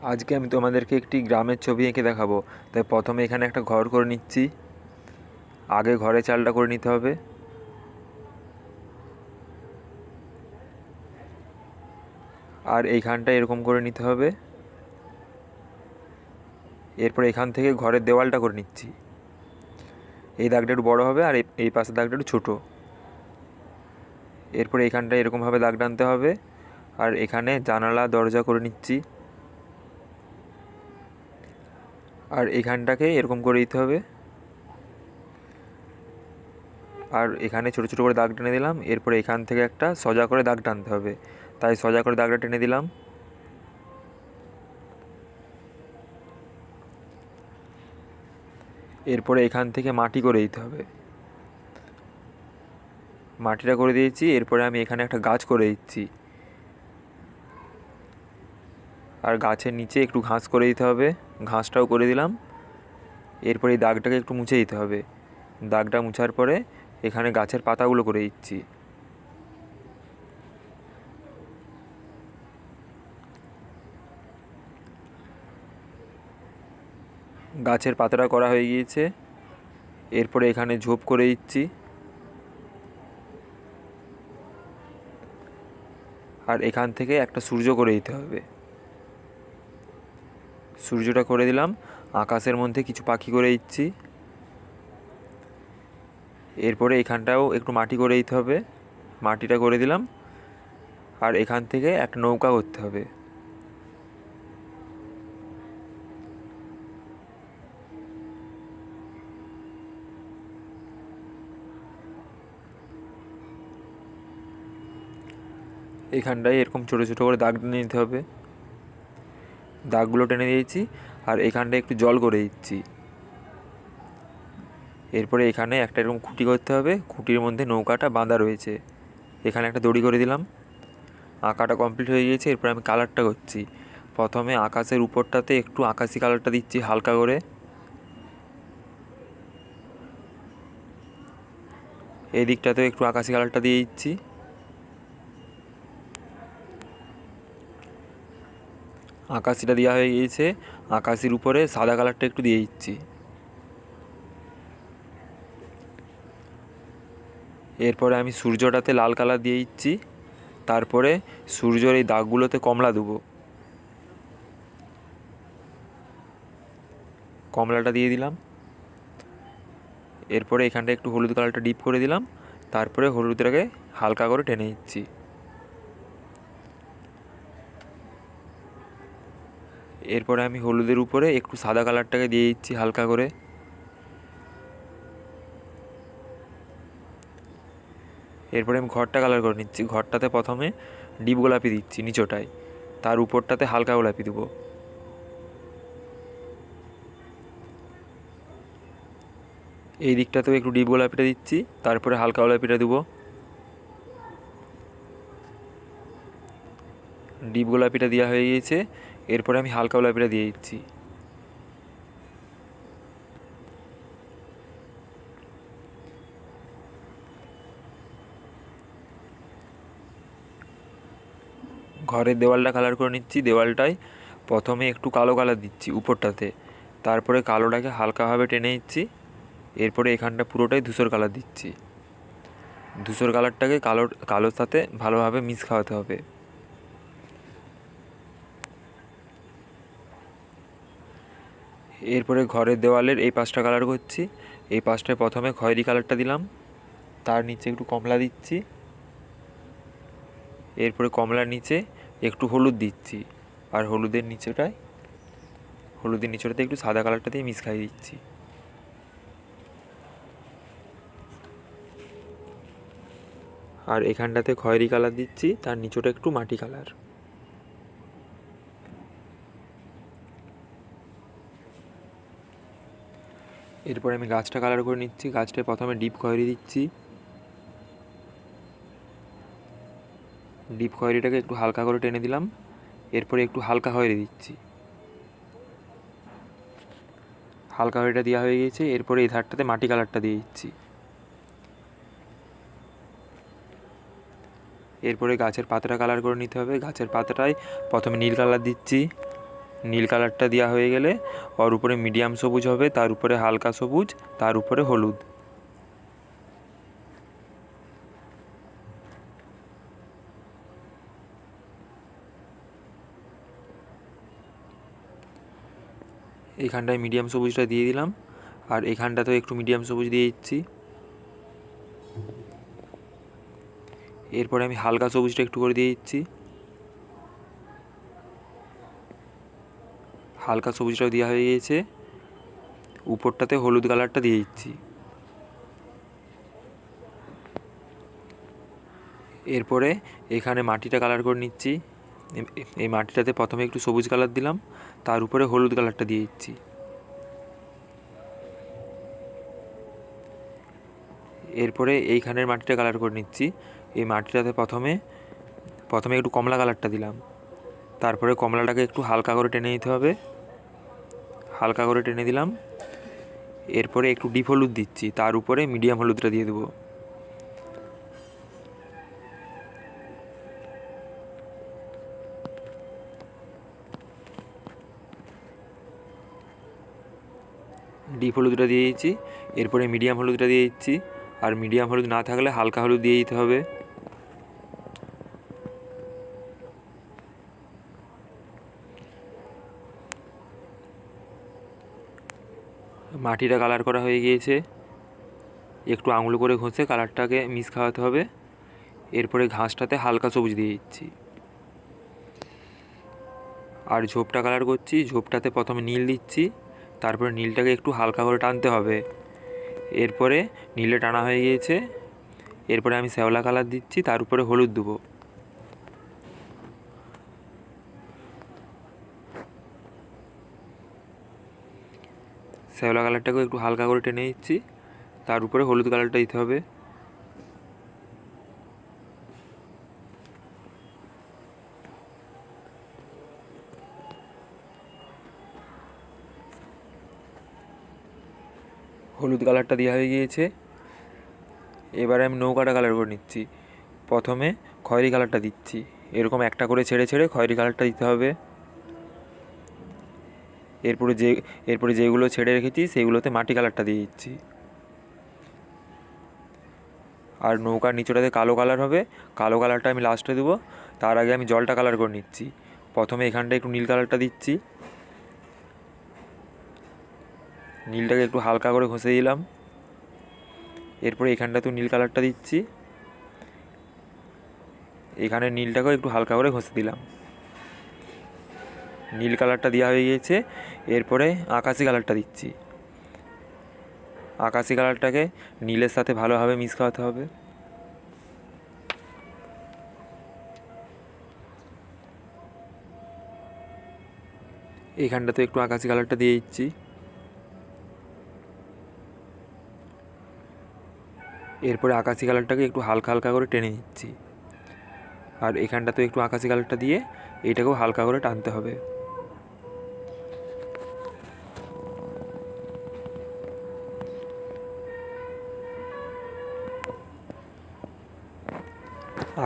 আজকে আমি তোমাদেরকে একটি গ্রামের ছবি এঁকে দেখাবো। তাই প্রথমে এখানে একটা ঘর করে নিচ্ছি। আগে ঘরে চালটা করে নিতে হবে। আর এইখানটা এরকম করে নিতে হবে। এরপর এখান থেকে ঘরের দেওয়ালটা করে নিচ্ছি। এই দাগটা একটু বড়ো হবে আর এই পাশের দাগটা একটু ছোটো। এরপর এইখানটা এরকমভাবে দাগ টানতে হবে। আর এখানে জানালা দরজা করে নিচ্ছি। আর এখানটাকে এরকম করে দিতে হবে। আর এখানে ছোটো ছোটো করে দাগ টেনে দিলাম। এরপরে এখান থেকে একটা সোজা করে দাগ টানতে হবে, তাই সোজা করে দাগটা টেনে দিলাম। এরপরে এখান থেকে মাটি করে দিতে হবে। মাটিটা করে দিয়েছি। এরপরে আমি এখানে একটা গাছ করে দিচ্ছি। আর গাছের নিচে একটু ঘাস করে দিতে হবে, ঘাসটাও করে দিলাম। এরপরে এই দাগটাকে একটু মুছে দিতে হবে। দাগটা মুছার পরে এখানে গাছের পাতাগুলো করে দিচ্ছি। গাছের পাতাটা করা হয়ে গিয়েছে। এরপরে এখানে ঝোপ করে দিচ্ছি। আর এখান থেকে একটা সূর্য করে দিতে হবে। সূর্যটা করে দিলাম। আকাশের মধ্যে কিছু পাখি করে দিচ্ছি। এরপরে এখানটাও একটু মাটি করে দিতে হবে, মাটিটা করে দিলাম। আর এখান থেকে একটা নৌকা করতে হবে। এখানটায় এরকম ছোটো ছোটো করে দাগ টেনে নিতে হবে। দাগগুলো টেনে দিয়েছি। আর এখানটায় একটু জল করে দিচ্ছি। এরপরে এখানে একটা এরকম খুঁটি করতে হবে, খুঁটির মধ্যে নৌকাটা বাঁধা রয়েছে। এখানে একটা দড়ি করে দিলাম। আঁকাটা কমপ্লিট হয়ে গিয়েছে। এরপর আমি কালারটা করছি। প্রথমে আকাশের উপরটাতে একটু আকাশি কালারটা দিচ্ছি হালকা করে। এই দিকটাতেও একটু আকাশি কালারটা দিয়ে দিচ্ছি। আকাশিটা দেওয়া হয়ে গিয়েছে। আকাশির উপরে সাদা কালারটা একটু দিয়ে দিচ্ছি। এরপরে আমি সূর্যটাতে লাল কালার দিয়ে দিচ্ছি। তারপরে সূর্যের এই দাগগুলোতে কমলা দেবো। কমলাটা দিয়ে দিলাম। এরপরে এখানটা একটু হলুদ কালারটা ডিপ করে দিলাম। তারপরে হলুদটাকে হালকা করে টেনে দিচ্ছি। এরপরে আমি হলুদের উপরে একটু সাদা কালারটাকে দিয়ে দিচ্ছি হালকা করে। এরপরে আমি ঘরটা কালার করে নিচ্ছি। ঘরটাতে প্রথমে ডিপ গোলাপি দিচ্ছি নিচটায়, তার উপরটাতে হালকা গোলাপি দেবো। এই দিকটাতেও একটু ডিপ গোলাপিটা দিচ্ছি, তারপরে হালকা গোলাপিটা দেবো। ডিপ গোলাপিটা দেওয়া হয়ে গিয়েছে। এরপরে আমি হালকা গোলাপিটা দিয়ে দিচ্ছি। ঘরের দেওয়ালটা কালার করে নিচ্ছি। দেওয়ালটায় প্রথমে একটু কালো কালার দিচ্ছি উপরটাতে, তারপরে কালোটাকে হালকাভাবে টেনে দিচ্ছি। এরপরে এখানটা পুরোটাই ধূসর কালার দিচ্ছি। ধূসর কালারটাকে কালোর সাথে ভালোভাবে মিক্স খাওয়াতে হবে। এরপরে ঘরের দেওয়ালের এই পাশটা কালার করছি। এই পাশটায় প্রথমে খয়েরি কালারটা দিলাম, তার নিচে একটু কমলা দিচ্ছি। এরপরে কমলার নিচে একটু হলুদ দিচ্ছি। আর হলুদের নিচটাতে একটু সাদা কালারটা দিয়ে মিক্স খাইয়ে দিচ্ছি। আর এখানটাতে খয়েরি কালার দিচ্ছি, তার নিচটা একটু মাটি কালার। এরপরে আমি গাছটা কালার করে নিচ্ছি। গাছটায় প্রথমে ডিপ খয়েরি দিচ্ছি। ডিপ খয়েরিটাকে একটু হালকা করে টেনে দিলাম। এরপরে একটু হালকা খয়েরি দিচ্ছি। হালকা খয়েরিটা দেওয়া হয়ে গিয়েছে। এরপরে এই ধারটাতে মাটি কালারটা দিয়ে দিচ্ছি। এরপরে গাছের পাতাটা কালার করে নিতে হবে। গাছের পাতাটায় প্রথমে নীল কালার দিচ্ছি। নীল কালারটা দেওয়া হয়ে গেলে ওর উপরে মিডিয়াম সবুজ হবে, তার উপরে হালকা সবুজ, তার উপরে হলুদ। এইখানটায় মিডিয়াম সবুজটা দিয়ে দিলাম, আর এখানটাতেও একটু মিডিয়াম সবুজ দিয়ে দিচ্ছি। এরপরে আমি হালকা সবুজটা একটু করে দিয়ে দিচ্ছি। হালকা সবুজটাও দেওয়া হয়ে গিয়েছে, উপরটাতে হলুদ কালারটা দিয়ে দিচ্ছি। এরপরে এখানে মাটিটা কালার করে নিচ্ছি। এই মাটিটাতে প্রথমে একটু সবুজ কালার দিলাম, তার উপরে হলুদ কালারটা দিয়ে দিচ্ছি। এরপরে এইখানের মাটিটা কালার করে নিচ্ছি। এই মাটিটাতে প্রথমে একটু কমলা কালারটা দিলাম, তারপরে কমলাটাকে একটু হালকা করে টেনে নিতে হবে, হালকা করে টেনে দিলাম। এরপরে একটু ডিপ হলুদ দিচ্ছি, তার উপরে মিডিয়াম হলুদটা দিয়ে দেবো। ডিপ হলুদটা দিয়ে দিচ্ছি, এরপরে মিডিয়াম হলুদটা দিয়ে দিচ্ছি, আর মিডিয়াম হলুদ না থাকলে হালকা হলুদ দিয়ে দিতে হবে। মাটিটা কালার করা হয়ে গিয়েছে, একটু আঙুল করে ঘষে কালারটাকে মিক্স খাওয়াতে হবে। এরপরে ঘাসটাতে হালকা সবুজ দিয়ে দিচ্ছি। আর ঝোপটা কালার করছি, ঝোপটাতে প্রথমে নীল দিচ্ছি, তারপরে নীলটাকে একটু হালকা করে টানতে হবে। এরপরে নীলে টানা হয়ে গিয়েছে, এরপরে আমি শ্যাওলা কালার দিচ্ছি, তার উপরে হলুদ দেবো। শ্যাওলা কালারটাকেও একটু হালকা করে টেনে দিচ্ছি, তার উপরে হলুদ কালারটা দিতে হবে। হলুদ কালারটা দেওয়া হয়ে গিয়েছে, এবারে আমি নৌকাটা কালার করে নিচ্ছি। প্রথমে খয়েরি কালারটা দিচ্ছি, এরকম একটা করে ছেড়ে ছেড়ে খয়েরি কালারটা দিতে হবে। এরপরে যেগুলো ছেড়ে রেখেছি সেগুলোতে মাটি কালারটা দিয়ে দিচ্ছি। আর নৌকার নিচটাতে কালো কালার হবে, কালো কালারটা আমি লাস্টে দেবো। তার আগে আমি জলটা কালার করে নিচ্ছি। প্রথমে এখানটায় একটু নীল কালারটা দিচ্ছি, নীলটাকে একটু হালকা করে ঘষে দিলাম। এরপরে এখানটাতেও নীল কালারটা দিচ্ছি, এখানে নীলটাকেও একটু হালকা করে ঘষে দিলাম। নীল কালারটা দেওয়া হয়ে গিয়েছে, এরপরে আকাশি কালারটা দিচ্ছি। আকাশি কালারটাকে নীলের সাথে ভালোভাবে মিক্স খাওয়াতে হবে। এইখানটাতে একটু আকাশি কালারটা দিয়ে দিচ্ছি। এরপরে আকাশি কালারটাকে একটু হালকা হালকা করে টেনে নিচ্ছি, আর এখানটাতে একটু আকাশি কালারটা দিয়ে এইটাকেও হালকা করে টানতে হবে।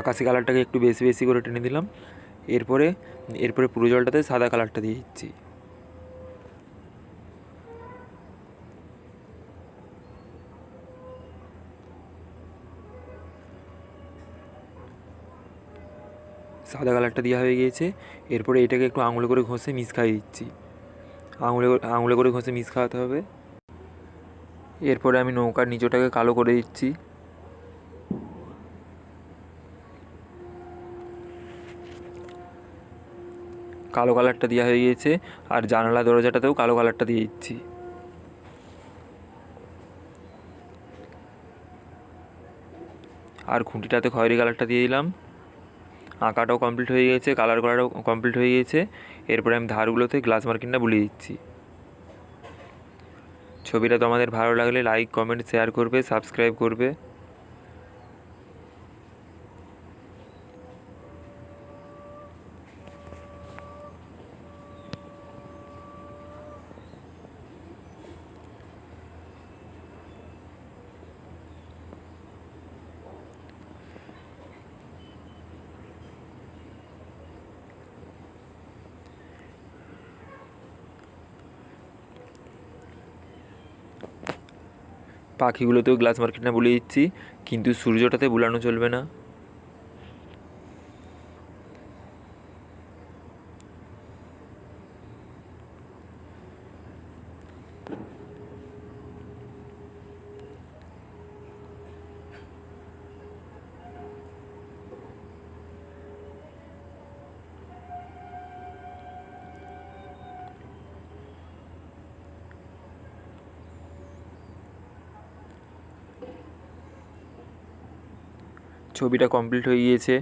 আকাশি কালারটাকে একটু বেশি বেশি করে টেনে দিলাম। এরপরে পুরো জলটাতে সাদা কালারটা দিয়ে দিচ্ছি। সাদা কালারটা দেওয়া হয়ে গিয়েছে, এরপরে এটাকে একটু আঙুলে করে ঘষে মিক্স খাইয়ে দিচ্ছি। আঙুলে করে ঘষে মিক্স খাওয়াতে হবে। এরপরে আমি নৌকার নিচটাকে কালো করে দিচ্ছি। কালো কালারটা দেওয়া হয়ে গিয়েছে, আর জানালা দরজাটাতেও কালো কালারটা দিয়ে দিচ্ছি। আর খুঁটিটাতে খয়েরি কালারটা দিয়ে দিলাম। আঁকাটাও কমপ্লিট হয়ে গিয়েছে, কালার করাটাও কমপ্লিট হয়ে গিয়েছে। এরপরে আমি ধারগুলোতে গ্লাস মার্কিংটা বুলিয়ে দিচ্ছি। ছবিটা তোমাদের ভালো লাগলে লাইক, কমেন্ট, শেয়ার করবে, সাবস্ক্রাইব করবে। পাখিগুলোতেও গ্লাস মার্কিংটা বুলিয়ে দিচ্ছি, কিন্তু সূর্যটাতে বুলানো চলবে না। ছবিটা কমপ্লিট হয়ে গিয়েছে।